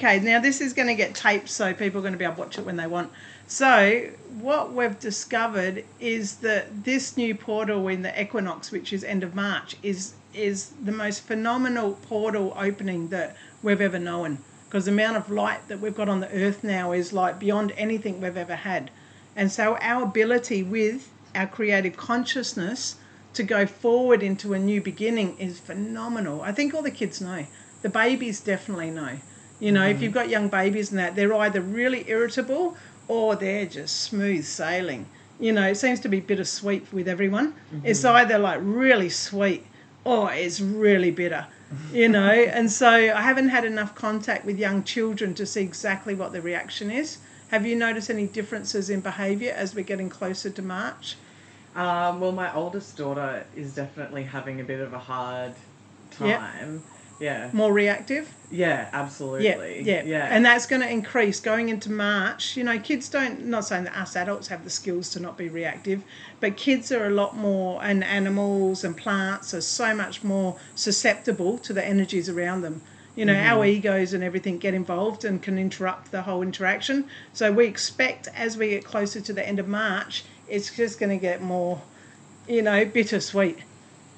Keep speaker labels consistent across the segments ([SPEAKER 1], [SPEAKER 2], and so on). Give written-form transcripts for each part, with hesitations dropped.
[SPEAKER 1] Okay, now this is going to get taped, so people are going to be able to watch it when they want. So what we've discovered is that this new portal in the equinox, which is end of March, is the most phenomenal portal opening that we've ever known, because the amount of light that we've got on the earth now is like beyond anything we've ever had. And so our ability with our creative consciousness to go forward into a new beginning is phenomenal. I think all the kids know. The babies definitely know. You know, if you've got young babies and that, they're either really irritable or they're just smooth sailing. You know, it seems to be bittersweet with everyone. It's either like really sweet or it's really bitter, you know. And so I haven't had enough contact with young children to see exactly what the reaction is. Have you noticed any differences in behaviour as we're getting closer to March?
[SPEAKER 2] Well, my oldest daughter is definitely having a bit of a hard time. Yeah.
[SPEAKER 1] More reactive?
[SPEAKER 2] Yeah, absolutely. Yeah.
[SPEAKER 1] And that's going to increase going into March. You know, kids don't, not saying that us adults have the skills to not be reactive, but kids are a lot more, and animals and plants are so much more susceptible to the energies around them. You know, our egos and everything get involved and can interrupt the whole interaction. So we expect as we get closer to the end of March, it's just going to get more, you know, bittersweet.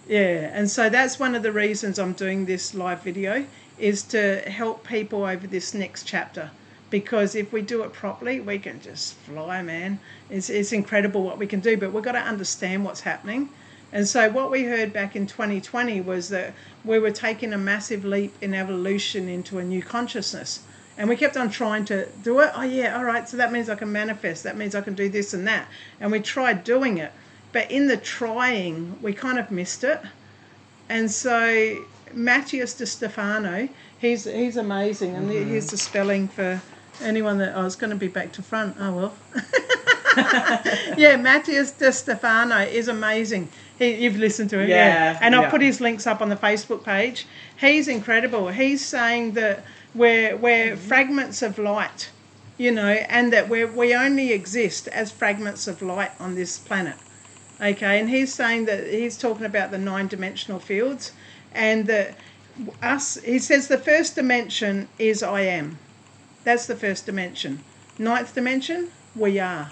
[SPEAKER 1] Yeah, and so that's one of the reasons I'm doing this live video, is to help people over this next chapter. Because if we do it properly, we can just fly, man. It's incredible what we can do, but we've got to understand what's happening. And so what we heard back in 2020 was that we were taking a massive leap in evolution into a new consciousness. And we kept on trying to do it. Oh, yeah, all right, so that means I can manifest. That means I can do this and that. And we tried doing it. But in the trying, we kind of missed it. And so Matthias de Stefano, he's amazing. And here's the spelling for anyone that, it's going to be back to front. Oh, well. Yeah, Matthias de Stefano is amazing. You've listened to him, yeah. And I'll put his links up on the Facebook page. He's incredible. He's saying that we're fragments of light, you know, and that we only exist as fragments of light on this planet. Okay, and he's saying that he's talking about the 9-dimensional fields, and that he says the first dimension is I am. That's the first dimension. 9th dimension, we are.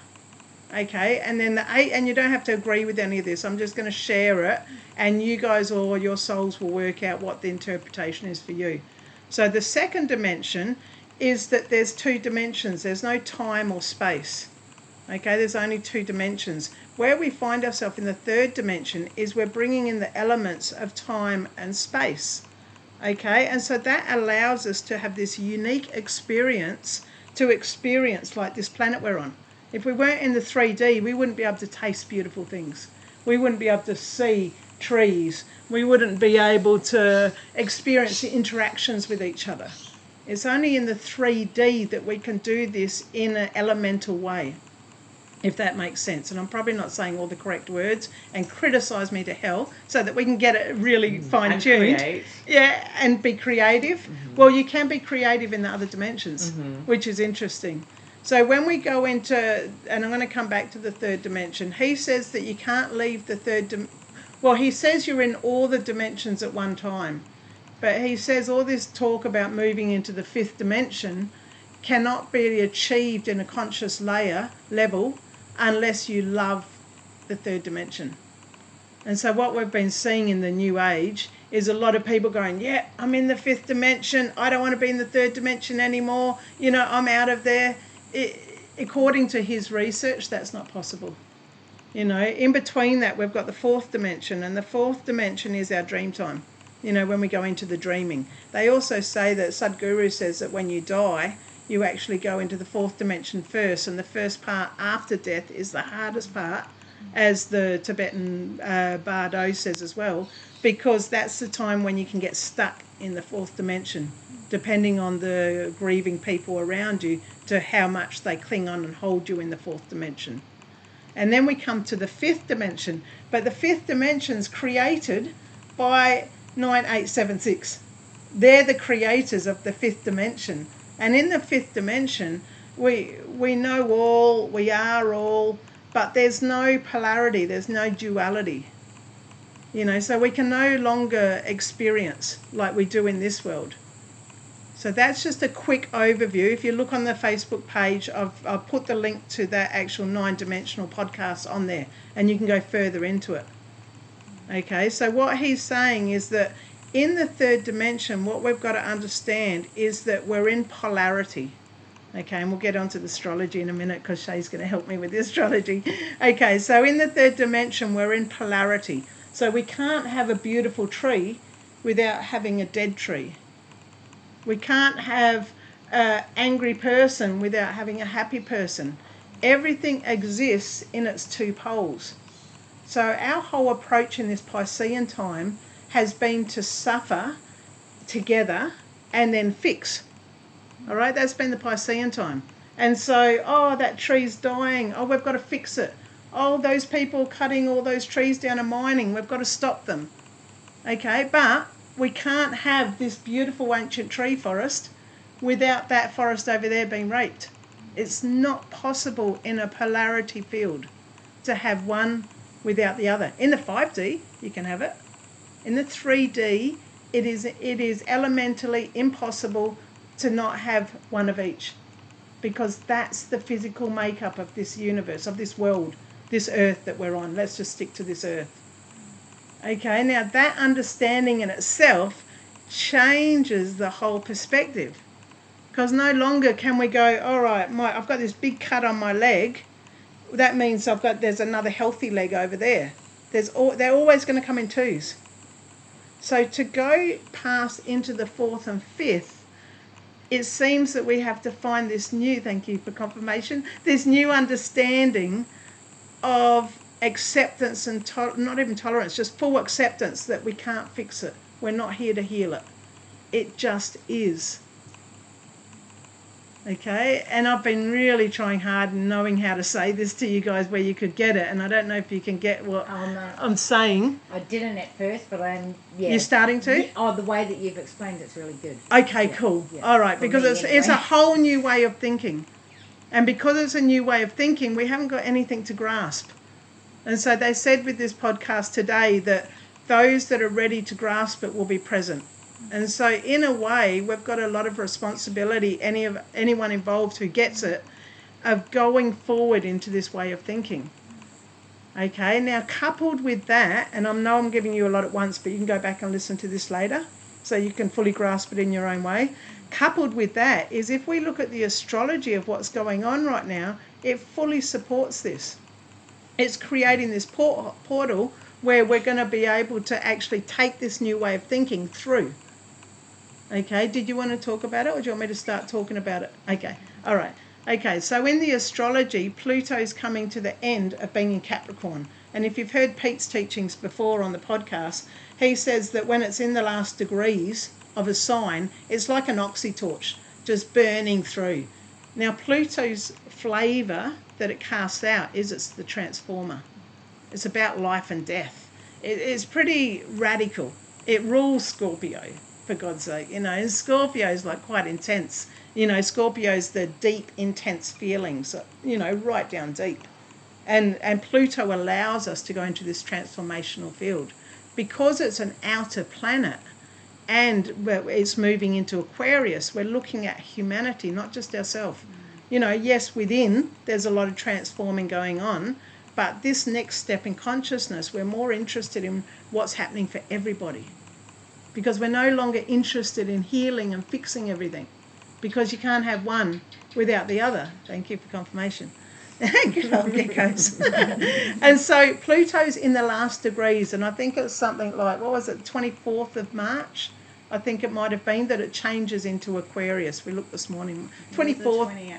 [SPEAKER 1] Okay, and then the 8, and you don't have to agree with any of this. I'm just going to share it, and you guys or your souls will work out what the interpretation is for you. So the 2nd dimension is that there's 2 dimensions. There's no time or space. Okay, there's only 2 dimensions. Where we find ourselves in the 3rd dimension is we're bringing in the elements of time and space. Okay, and so that allows us to have this unique experience, like this planet we're on. If we weren't in the 3D, we wouldn't be able to taste beautiful things. We wouldn't be able to see trees. We wouldn't be able to experience the interactions with each other. It's only in the 3D that we can do this in an elemental way, if that makes sense. And I'm probably not saying all the correct words, and criticise me to hell so that we can get it really fine-tuned. Yeah, and be creative. Well, you can be creative in the other dimensions, which is interesting. So when we go into, and I'm going to come back to the 3rd dimension, he says that you can't leave the 3rd well, he says you're in all the dimensions at one time. But he says all this talk about moving into the 5th dimension cannot be achieved in a conscious level unless you love the 3rd dimension. And so what we've been seeing in the new age is a lot of people going, yeah, I'm in the 5th dimension. I don't want to be in the 3rd dimension anymore. You know, I'm out of there. According to his research, that's not possible. You know, in between that, we've got the 4th dimension, and the 4th dimension is our dream time, you know, when we go into the dreaming. They also say that Sadhguru says that when you die, you actually go into the 4th dimension first, and the first part after death is the hardest part, as the Tibetan Bardo says as well, because that's the time when you can get stuck in the 4th dimension, depending on the grieving people around you, to how much they cling on and hold you in the 4th dimension. And then we come to the 5th dimension, but the 5th dimension's created by 9876. They're the creators of the 5th dimension. And in the 5th dimension, we know all, we are all, but there's no polarity, there's no duality. You know, so we can no longer experience like we do in this world. So that's just a quick overview. If you look on the Facebook page, I've put the link to that actual 9-dimensional podcast on there, and you can go further into it. Okay, so what he's saying is that in the third dimension, what we've got to understand is that we're in polarity. Okay, and we'll get onto the astrology in a minute because Shay's going to help me with the astrology. Okay, so in the third dimension, we're in polarity. So we can't have a beautiful tree without having a dead tree. We can't have an angry person without having a happy person. Everything exists in its two poles. So our whole approach in this Piscean time has been to suffer together and then fix. All right, that's been the Piscean time. And so, oh, that tree's dying. Oh, we've got to fix it. Oh, those people cutting all those trees down and mining, we've got to stop them. Okay, but we can't have this beautiful ancient tree forest without that forest over there being raped. It's not possible in a polarity field to have one without the other. In the 5D, you can have it. In the 3D, it is elementally impossible to not have one of each, because that's the physical makeup of this universe, of this world, this earth that we're on. Let's just stick to this earth. Okay, now that understanding in itself changes the whole perspective, because no longer can we go, all right, I've got this big cut on my leg. That means there's another healthy leg over there. They're always going to come in twos. So to go past into the fourth and fifth, it seems that we have to find this new, thank you for confirmation, this new understanding of acceptance and not even tolerance, just full acceptance that we can't fix it. We're not here to heal it. It just is. Okay, and I've been really trying hard and knowing how to say this to you guys where you could get it, and I don't know if you can get what I'm saying.
[SPEAKER 3] I didn't at first, but
[SPEAKER 1] You're starting to?
[SPEAKER 3] Yeah, the way that you've explained it's really good.
[SPEAKER 1] Okay, cool. Yeah. All right, because it's a whole new way of thinking. And because it's a new way of thinking, we haven't got anything to grasp. And so they said with this podcast today that those that are ready to grasp it will be present. And so in a way, we've got a lot of responsibility, anyone involved who gets it, of going forward into this way of thinking. Okay, now coupled with that, and I know I'm giving you a lot at once, but you can go back and listen to this later so you can fully grasp it in your own way. Coupled with that is if we look at the astrology of what's going on right now, it fully supports this. It's creating this portal where we're going to be able to actually take this new way of thinking through. Okay, did you want to talk about it, or do you want me to start talking about it? Okay, all right. Okay, so in the astrology, Pluto's coming to the end of being in Capricorn. And if you've heard Pete's teachings before on the podcast, he says that when it's in the last degrees of a sign, it's like an oxytorch, just burning through. Now, Pluto's flavour that it casts out is it's the transformer. It's about life and death. It's pretty radical. It rules Scorpio, for God's sake. And Scorpio's like quite intense. Scorpio's the deep, intense feelings, right down deep. And Pluto allows us to go into this transformational field. Because it's an outer planet and it's moving into Aquarius, we're looking at humanity, not just ourselves. Yes, within, there's a lot of transforming going on, but this next step in consciousness, we're more interested in what's happening for everybody. Because we're no longer interested in healing and fixing everything. Because you can't have one without the other. Thank you for confirmation. Good old geckos. And so Pluto's in the last degrees, and I think it's something like, 24th of March? I think it might have been that it changes into Aquarius. We looked this morning. 24th.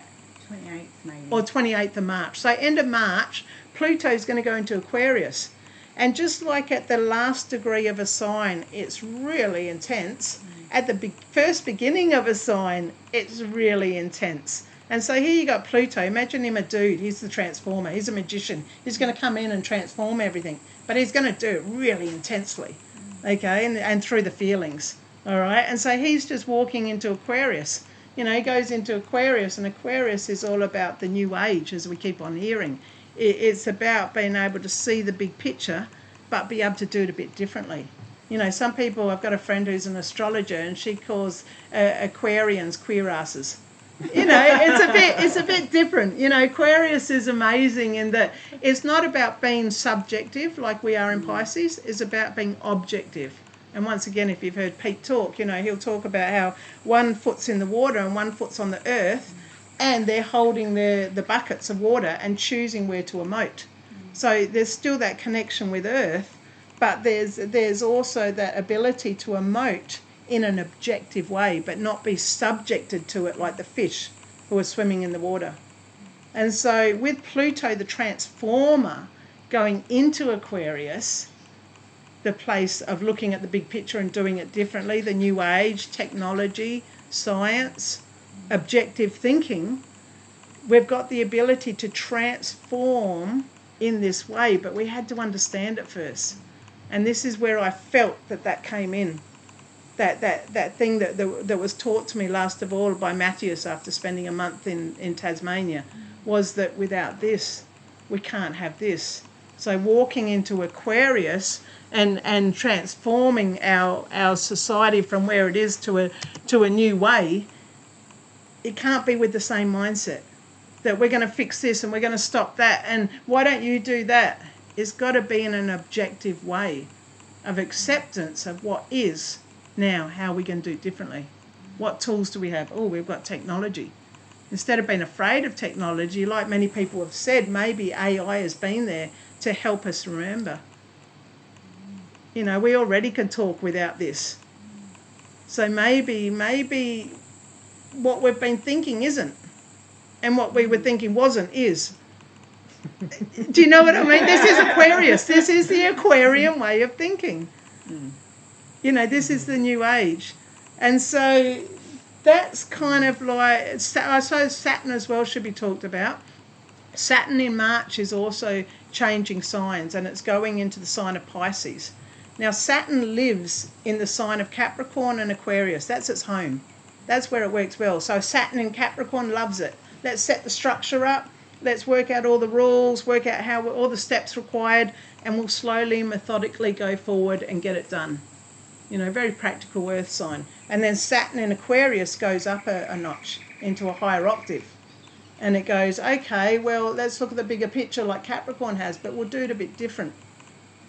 [SPEAKER 3] 28th maybe.
[SPEAKER 1] Or 28th of March. So end of March, Pluto's going to go into Aquarius. And just like at the last degree of a sign, it's really intense. At the first beginning of a sign, it's really intense. And so here you got Pluto. Imagine him a dude. He's the transformer. He's a magician. He's going to come in and transform everything. But he's going to do it really intensely, okay, and through the feelings, all right? And so he's just walking into Aquarius. He goes into Aquarius, and Aquarius is all about the new age, as we keep on hearing. It's about being able to see the big picture, but be able to do it a bit differently. You know, some people, I've got a friend who's an astrologer and she calls Aquarians queer asses. You know, it's a bit different. You know, Aquarius is amazing in that it's not about being subjective like we are in Pisces. It's about being objective. And once again, if you've heard Pete talk, you know, he'll talk about how one foot's in the water and one foot's on the earth, and they're holding the buckets of water and choosing where to emote. So there's still that connection with earth, but there's also that ability to emote in an objective way, but not be subjected to it like the fish who are swimming in the water. And so with Pluto, the transformer, going into Aquarius, the place of looking at the big picture and doing it differently, the new age, technology, science, objective thinking, we've got the ability to transform in this way, but we had to understand it first. And this is where I felt that came in. That thing that was taught to me last of all by Matthias after spending a month in Tasmania was that without this, we can't have this. So walking into Aquarius and transforming our society from where it is to a new way, it can't be with the same mindset that we're going to fix this and we're going to stop that and why don't you do that? It's got to be in an objective way of acceptance of what is. Now, how are we going to do it differently? What tools do we have? Oh, we've got technology. Instead of being afraid of technology, like many people have said, maybe AI has been there to help us remember. You know, we already can talk without this. So maybe what we've been thinking isn't, and what we were thinking wasn't is. Do you know what I mean? This is Aquarius. This is the Aquarian way of thinking. You know, this is the new age. And so that's kind of like, I suppose Saturn as well should be talked about. Saturn in March is also changing signs, and it's going into the sign of Pisces. Now, Saturn lives in the sign of Capricorn and Aquarius. That's its home. That's where it works well. So Saturn in Capricorn loves it. Let's set the structure up. Let's work out all the rules, work out how all the steps required, and we'll slowly, methodically go forward and get it done. You know, very practical earth sign. And then Saturn in Aquarius goes up a notch into a higher octave. And it goes, okay, well, let's look at the bigger picture like Capricorn has, but we'll do it a bit different.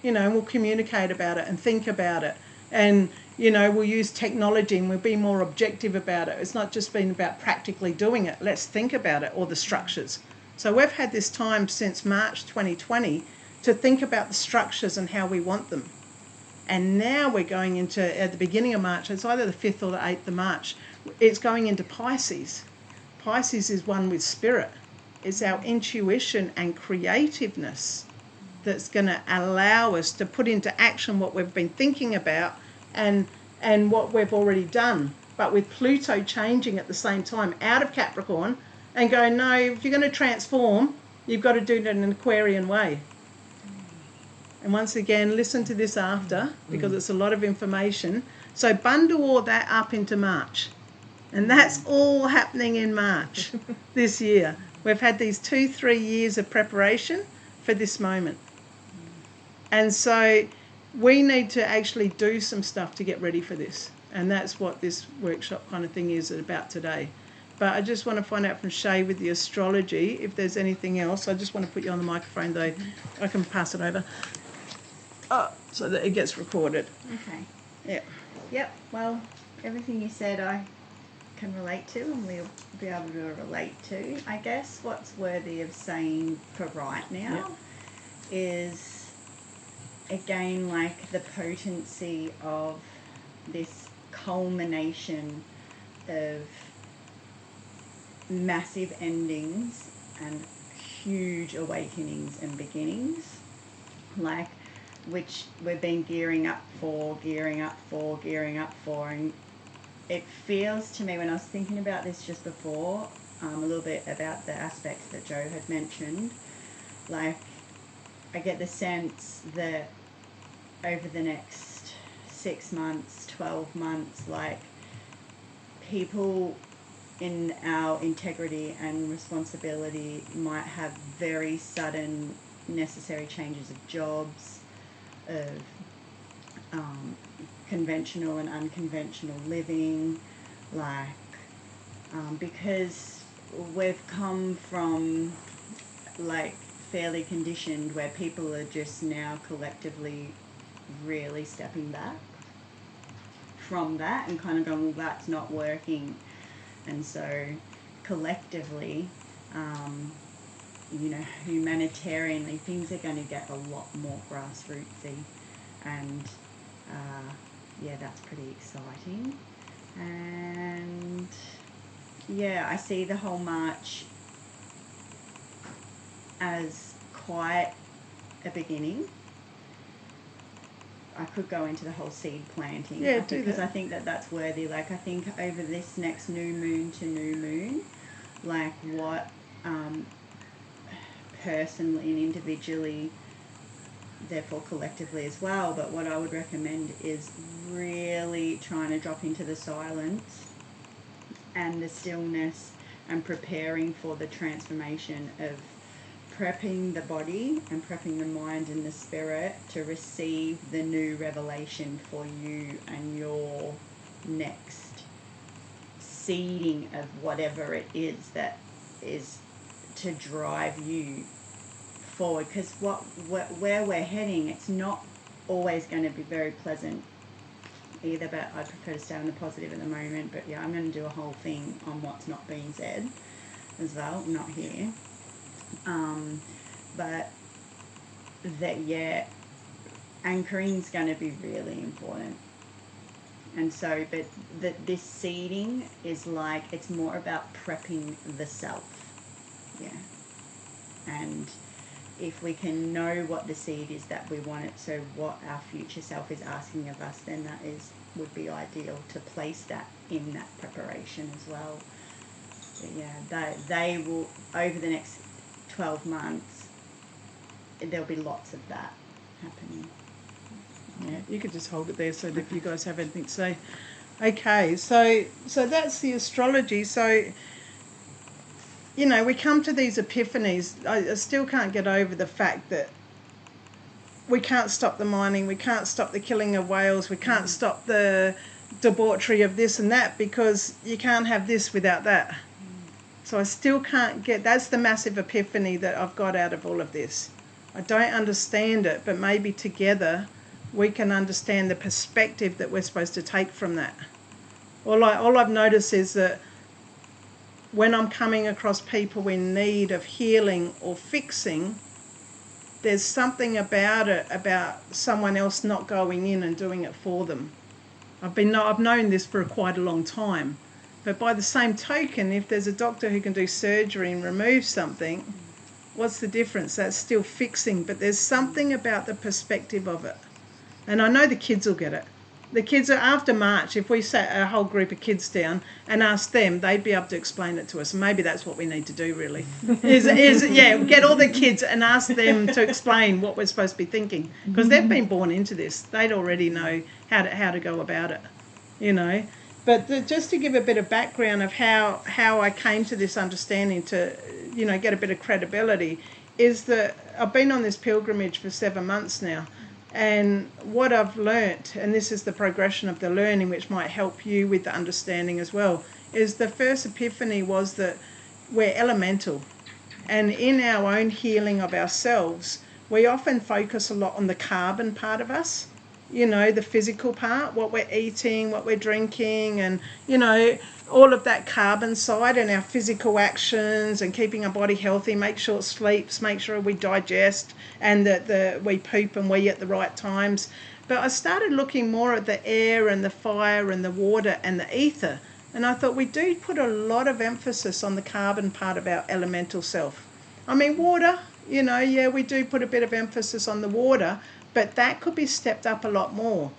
[SPEAKER 1] You know, and we'll communicate about it and think about it. And, you know, we'll use technology and we'll be more objective about it. It's not just been about practically doing it. Let's think about it, or the structures. So we've had this time since March 2020 to think about the structures and how we want them. And now we're going into, at the beginning of March, it's either the 5th or the 8th of March, it's going into Pisces. Pisces is one with spirit. It's our intuition and creativeness that's going to allow us to put into action what we've been thinking about and what we've already done. But with Pluto changing at the same time out of Capricorn and going, no, if you're going to transform, you've got to do it in an Aquarian way. And once again, listen to this after, because it's a lot of information. So bundle all that up into March. And that's all happening in March this year. We've had these 2-3 years of preparation for this moment. And so we need to actually do some stuff to get ready for this. And that's what this workshop kind of thing is about today. But I just want to find out from Shay with the astrology, if there's anything else. I just want to put you on the microphone, though. I can pass it over. So that it gets recorded.
[SPEAKER 3] Okay.
[SPEAKER 1] Yeah.
[SPEAKER 3] Yep. Well, everything you said I can relate to and we'll be able to relate to. I guess what's worthy of saying for right now is, again, like the potency of this culmination of massive endings and huge awakenings and beginnings, like, which we've been gearing up for, and it feels to me, when I was thinking about this just before, a little bit about the aspects that Joe had mentioned, like, I get the sense that over the next 6 months, 12 months, like, people in our integrity and responsibility might have very sudden necessary changes of jobs, of conventional and unconventional living, like, because we've come from, like, fairly conditioned where people are just now collectively really stepping back from that and kind of going, well, that's not working. And so collectively, humanitarianly, things are going to get a lot more grassrootsy. And that's pretty exciting. And I see the whole march as quite a beginning. I could go into the whole seed planting. Because I think that's worthy. Like, I think over this next new moon to new moon, like, what personally and individually, therefore collectively as well, but what I would recommend is really trying to drop into the silence and the stillness and preparing for the transformation of prepping the body and prepping the mind and the spirit to receive the new revelation for you and your next seeding of whatever it is that is to drive you forward. Because where we're heading, it's not always going to be very pleasant either, but I prefer to stay on the positive at the moment. But I'm going to do a whole thing on what's not being said as well, not here. But that, anchoring's going to be really important. And so, but this seeding is like, it's more about prepping the self. And if we can know what the seed is that we want it, so what our future self is asking of us, then would be ideal to place that in that preparation as well. But they will, over the next 12 months, there'll be lots of that happening.
[SPEAKER 1] You could just hold it there so that if you guys have anything to say. Okay, so that's the astrology. So, we come to these epiphanies. I still can't get over the fact that we can't stop the mining, we can't stop the killing of whales, we can't stop the debauchery of this and that, because you can't have this without that. So I still can't get, that's the massive epiphany that I've got out of all of this. I don't understand it, but maybe together we can understand the perspective that we're supposed to take from that. All I've noticed is that when I'm coming across people in need of healing or fixing, there's something about it, about someone else not going in and doing it for them. I've known this for quite a long time. But by the same token, if there's a doctor who can do surgery and remove something, what's the difference? That's still fixing, but there's something about the perspective of it. And I know the kids will get it. The kids are, after March, if we sat a whole group of kids down and asked them, they'd be able to explain it to us. And maybe that's what we need to do, really. Get all the kids and ask them to explain what we're supposed to be thinking. Because they've been born into this. They'd already know how to go about it, But just to give a bit of background of how I came to this understanding to, get a bit of credibility, is that I've been on this pilgrimage for 7 months now. And what I've learnt, and this is the progression of the learning, which might help you with the understanding as well, is the first epiphany was that we're elemental. And in our own healing of ourselves, we often focus a lot on the carbon part of us, the physical part, what we're eating, what we're drinking, and, all of that carbon side and our physical actions and keeping our body healthy, make sure it sleeps, make sure we digest and that we poop and wee at the right times. But I started looking more at the air and the fire and the water and the ether. And I thought we do put a lot of emphasis on the carbon part of our elemental self. I mean, water, we do put a bit of emphasis on the water, but that could be stepped up a lot more.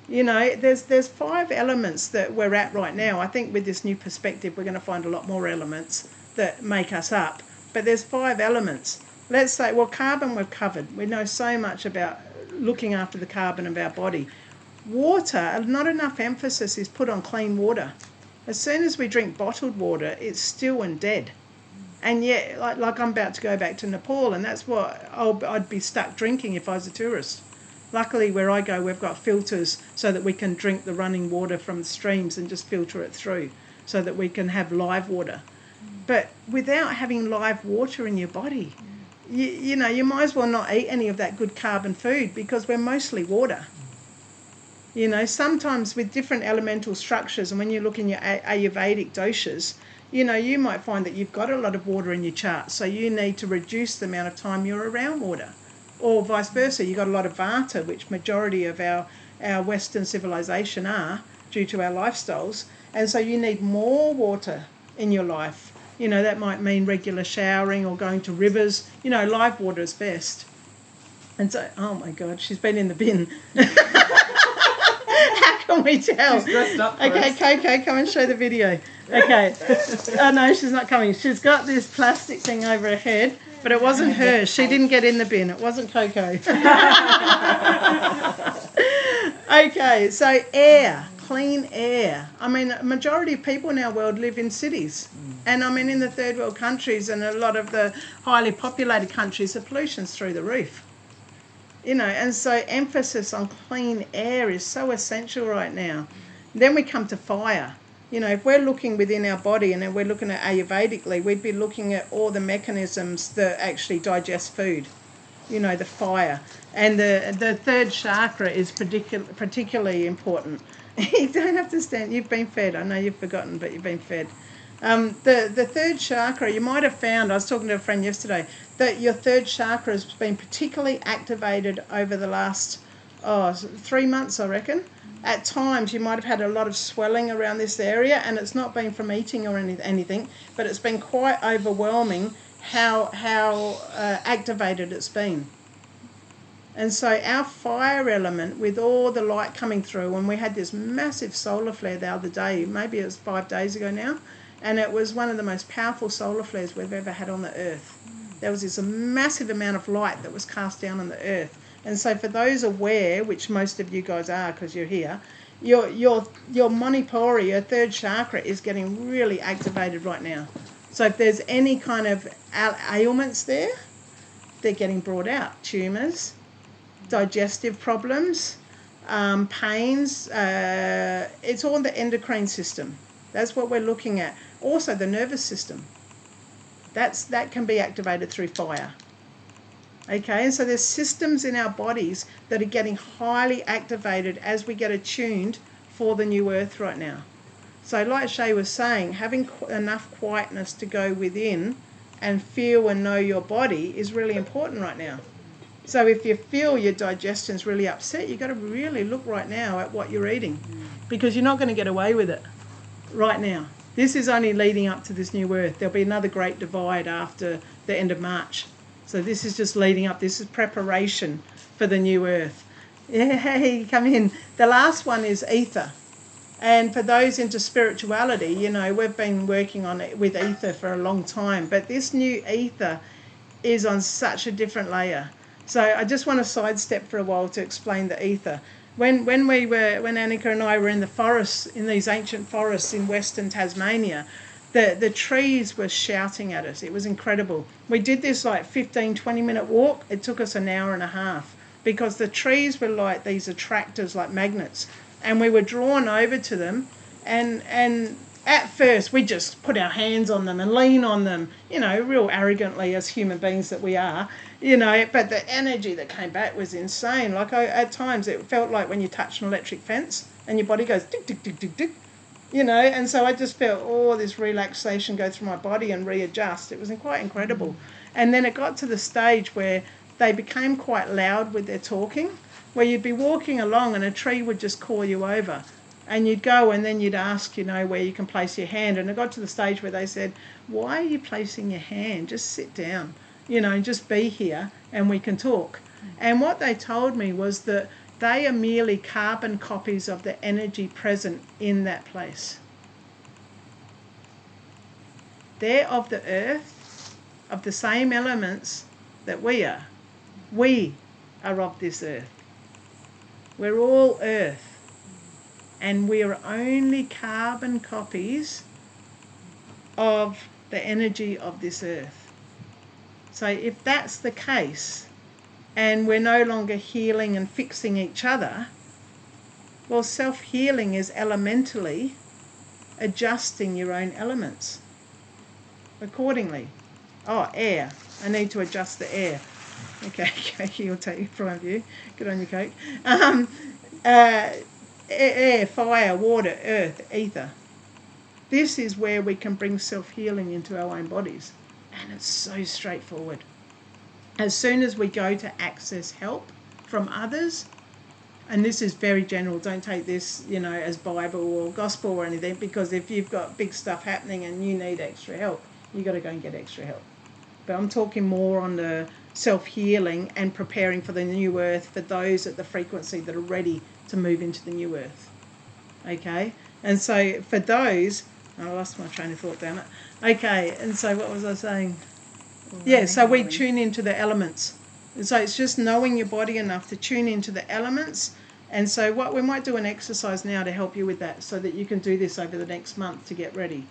[SPEAKER 1] There's 5 elements that we're at right now. I think with this new perspective, we're going to find a lot more elements that make us up. But there's 5 elements. Let's say, carbon we've covered. We know so much about looking after the carbon of our body. Water, not enough emphasis is put on clean water. As soon as we drink bottled water, it's still and dead. And yet, like I'm about to go back to Nepal, and that's what I'd be stuck drinking if I was a tourist. Luckily, where I go, we've got filters so that we can drink the running water from the streams and just filter it through so that we can have live water. But without having live water in your body, you know, you might as well not eat any of that good carbon food because we're mostly water. You know, sometimes with different elemental structures, and when you look in your Ayurvedic doshas, you know, you might find that you've got a lot of water in your chart, so you need to reduce the amount of time you're around water. Or vice versa, you've got a lot of vata, which majority of our Western civilization are due to our lifestyles, and so you need more water in your life. You know, that might mean regular showering or going to rivers. You know, live water is best. And so, oh my God, she's been in the bin. How can we tell?
[SPEAKER 2] She's dressed up for
[SPEAKER 1] Okay,
[SPEAKER 2] us.
[SPEAKER 1] Coco, come and show the video. Okay. Oh no, she's not coming. She's got this plastic thing over her head, but it wasn't her. She didn't get in the bin. It wasn't Coco. Okay, so air, clean air. I mean, a majority of people in our world live in cities. And I mean, in the third world countries and a lot of the highly populated countries, the pollution's through the roof. You know, and so emphasis on clean air is so essential right now. Then we come to fire. You know, if we're looking within our body and then we're looking at Ayurvedically, we'd be looking at all the mechanisms that actually digest food. You know, the fire. And the third chakra is particularly important. You don't have to stand. You've been fed. I know you've forgotten, but you've been fed. The third chakra, you might have found, I was talking to a friend yesterday, that your third chakra has been particularly activated over the last 3 months, I reckon. At times you might have had a lot of swelling around this area, and it's not been from eating or anything, but it's been quite overwhelming how activated it's been. And so our fire element, with all the light coming through, and we had this massive solar flare the other day, maybe it was 5 days ago now, and it was one of the most powerful solar flares we've ever had on the earth. There was this massive amount of light that was cast down on the earth. And so for those aware, which most of you guys are because you're here, your Manipuri, your third chakra, is getting really activated right now. So if there's any kind of ailments there, they're getting brought out. Tumours, digestive problems, pains, it's all the endocrine system. That's what we're looking at. Also the nervous system. That can be activated through fire. Okay, and so there's systems in our bodies that are getting highly activated as we get attuned for the new earth right now. So like Shay was saying, having enough quietness to go within and feel and know your body is really important right now. So if you feel your digestion's really upset, you've got to really look right now at what you're eating, because you're not going to get away with it right now. This is only leading up to this new earth. There'll be another great divide after the end of March. So this is just leading up. This is preparation for the new earth. Yeah, hey, come in. The last one is ether. And for those into spirituality, you know, we've been working on it with ether for a long time. But this new ether is on such a different layer. So I just want to sidestep for a while to explain the ether. When Annika and I were in the forests, in these ancient forests in Western Tasmania, the trees were shouting at us. It was incredible. We did this like 15, 20-minute walk. It took us an hour and a half because the trees were like these attractors, like magnets. And we were drawn over to them. And at first, we just put our hands on them and lean on them, you know, real arrogantly as human beings that we are, you know. But the energy that came back was insane. Like at times, it felt like when you touch an electric fence and your body goes tick, tick, tick, tick, tick. You know, and so I just felt all this relaxation go through my body and readjust. It was quite incredible. And then it got to the stage where they became quite loud with their talking, where you'd be walking along and a tree would just call you over. And you'd go and then you'd ask, you know, where you can place your hand. And it got to the stage where they said, why are you placing your hand? Just sit down, you know, just be here and we can talk. And what they told me was that they are merely carbon copies of the energy present in that place. They're of the earth, of the same elements that we are. We are of this earth. We're all earth. And we are only carbon copies of the energy of this earth. So if that's the case, and we're no longer healing and fixing each other, well, self-healing is elementally adjusting your own elements accordingly. Oh, air. I need to adjust the air. Okay, Coke, you'll take it from you. Good on you, Coke. Air, fire, water, earth, ether. This is where we can bring self-healing into our own bodies. And it's so straightforward. As soon as we go to access help from others, and this is very general, don't take this, as Bible or gospel or anything, because if you've got big stuff happening and you need extra help, you've got to go and get extra help. But I'm talking more on the self-healing and preparing for the new earth for those at the frequency that are ready to move into the new earth. Okay? And so for those, I lost my train of thought down it. Okay, and so what was I saying? Yeah, so we tune into the elements. And so it's just knowing your body enough to tune into the elements. And so what we might do an exercise now to help you with that so that you can do this over the next month to get ready.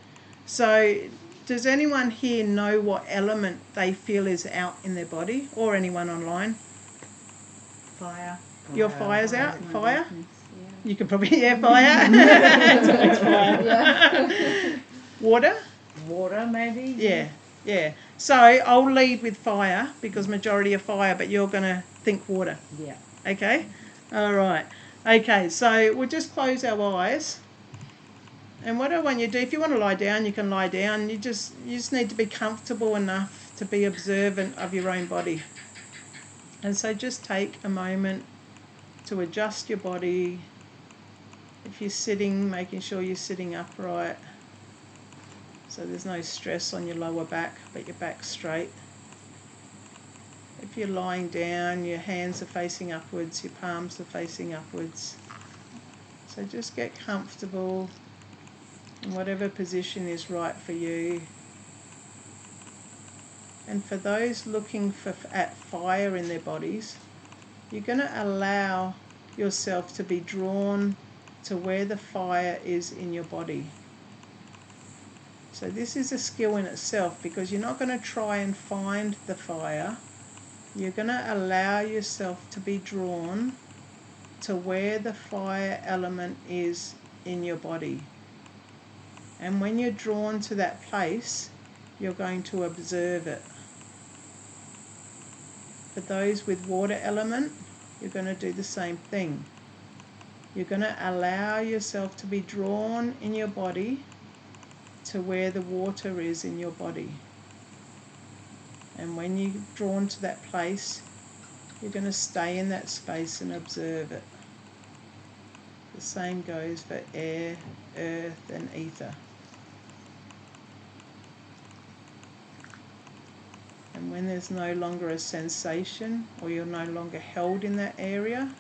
[SPEAKER 1] So does anyone here know what element they feel is out in their body, or anyone online?
[SPEAKER 3] Fire.
[SPEAKER 1] Your fire's out? Fire?
[SPEAKER 3] Yeah.
[SPEAKER 1] You could probably, fire. Fire.
[SPEAKER 3] Yeah.
[SPEAKER 1] Water?
[SPEAKER 2] Water, maybe?
[SPEAKER 1] Yeah. So I'll lead with fire because majority are fire, but you're going to think water.
[SPEAKER 2] Yeah.
[SPEAKER 1] Okay? All right. Okay, so we'll just close our eyes. And what I want you to do, if you want to lie down, you can lie down. You just need to be comfortable enough to be observant of your own body. And so just take a moment to adjust your body. If you're sitting, making sure you're sitting upright, so there's no stress on your lower back, but your back's straight. If you're lying down, your hands are facing upwards, your palms are facing upwards. So just get comfortable in whatever position is right for you. And for those looking at fire in their bodies, you're going to allow yourself to be drawn to where the fire is in your body. So this is a skill in itself, because you're not going to try and find the fire. You're going to allow yourself to be drawn to where the fire element is in your body. And when you're drawn to that place, you're going to observe it. For those with water element, you're going to do the same thing. You're going to allow yourself to be drawn in your body to where the water is in your body. And when you're drawn to that place, you're going to stay in that space and observe it. The same goes for air, earth, and ether. And when there's no longer a sensation, or you're no longer held in that area,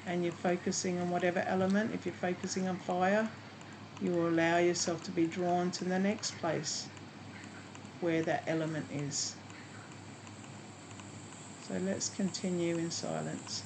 [SPEAKER 1] and you're focusing on whatever element, if you're focusing on fire, you will allow yourself to be drawn to the next place where that element is. So let's continue in silence.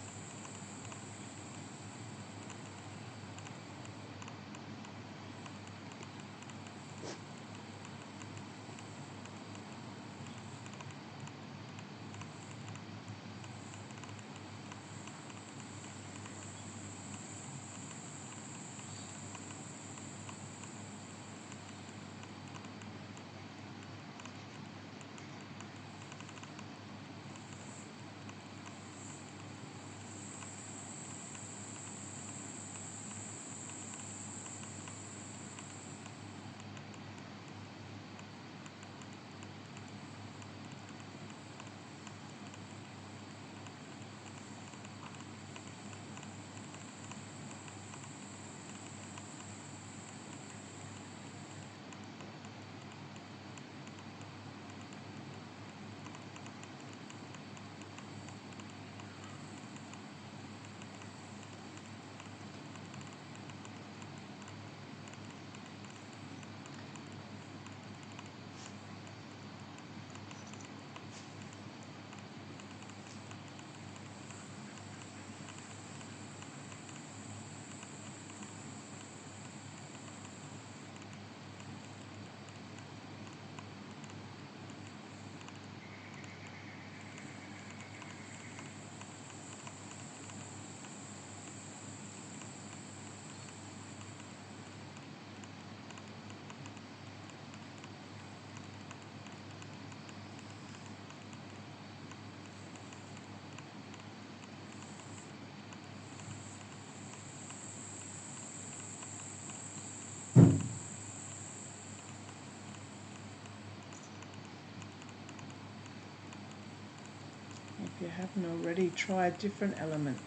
[SPEAKER 1] you haven't already, try a different element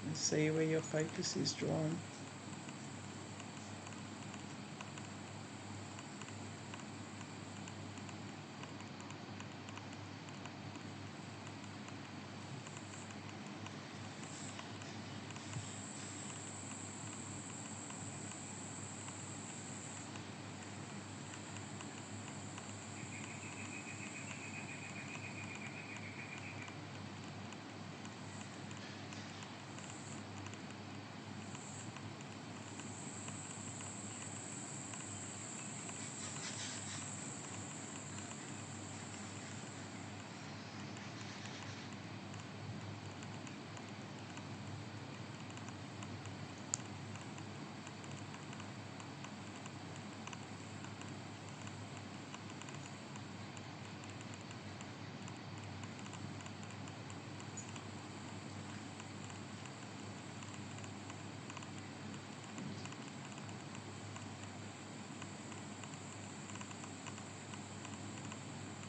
[SPEAKER 1] and see where your focus is drawn.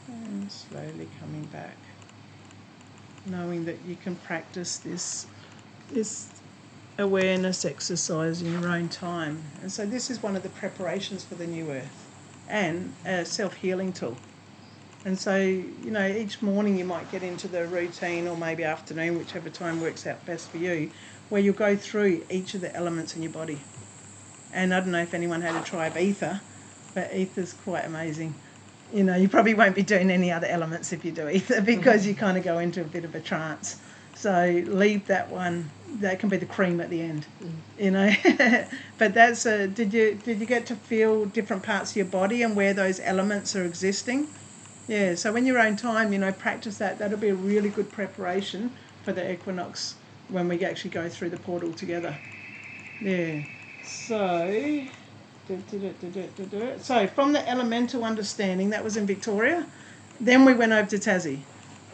[SPEAKER 1] And slowly coming back, knowing that you can practice this awareness exercise in your own time. And so this is one of the preparations for the new earth and a self-healing tool. And so, you know, each morning you might get into the routine, or maybe afternoon, whichever time works out best for you, where you'll go through each of the elements in your body. And I don't know if anyone had a try of ether, but ether's quite amazing. You know, you probably won't be doing any other elements if you do ether, because you kind of go into a bit of a trance. So leave that one. That can be the cream at the end, you know. But that's did you get to feel different parts of your body and where those elements are existing? Yeah. So in your own time, you know, practice that. That'll be a really good preparation for the equinox when we actually go through the portal together. Yeah. So. So from the elemental understanding, that was in Victoria. Then we went over to Tassie.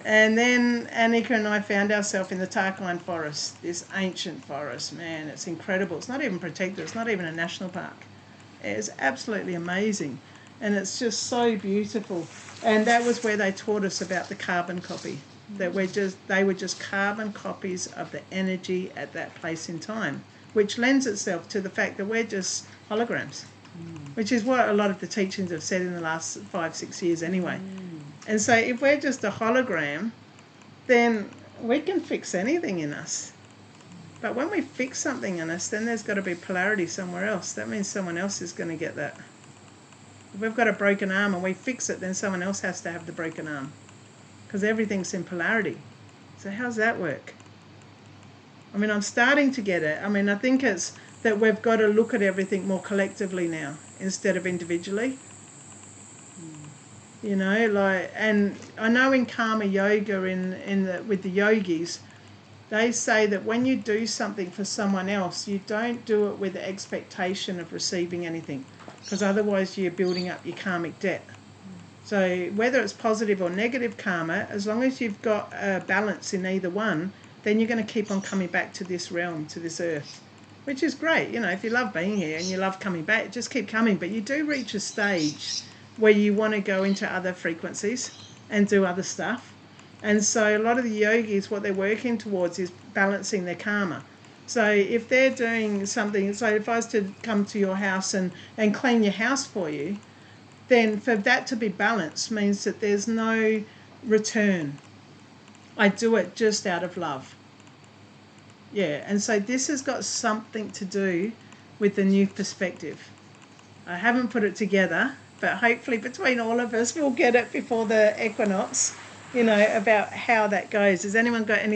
[SPEAKER 1] And then Annika and I found ourselves in the Tarkine forest, this ancient forest. Man, it's incredible. It's not even protected. It's not even a national park. It's absolutely amazing. And it's just so beautiful. And that was where they taught us about the carbon copy. That they were just carbon copies of the energy at that place in time, which lends itself to the fact that we're just holograms, which is what a lot of the teachings have said in the last 5-6 years anyway. And so if we're just a hologram, then we can fix anything in us. But when we fix something in us, then there's got to be polarity somewhere else. That means someone else is going to get that. If we've got a broken arm and we fix it, then someone else has to have the broken arm, because everything's in polarity. So how's that work? I mean, I'm starting to get it. I mean, I think it's that we've got to look at everything more collectively now instead of individually. You know, like, and I know in karma yoga, with the yogis, they say that when you do something for someone else, you don't do it with the expectation of receiving anything, because otherwise you're building up your karmic debt. So whether it's positive or negative karma, as long as you've got a balance in either one, then you're going to keep on coming back to this realm, to this earth, which is great. You know, if you love being here and you love coming back, just keep coming. But you do reach a stage where you want to go into other frequencies and do other stuff. And so a lot of the yogis, what they're working towards is balancing their karma. So if they're doing something, so if I was to come to your house and clean your house for you, then for that to be balanced means that there's no return. I do it just out of love. Yeah, and so this has got something to do with the new perspective. I haven't put it together, but hopefully between all of us we'll get it before the equinox, you know, about how that goes. Has anyone got any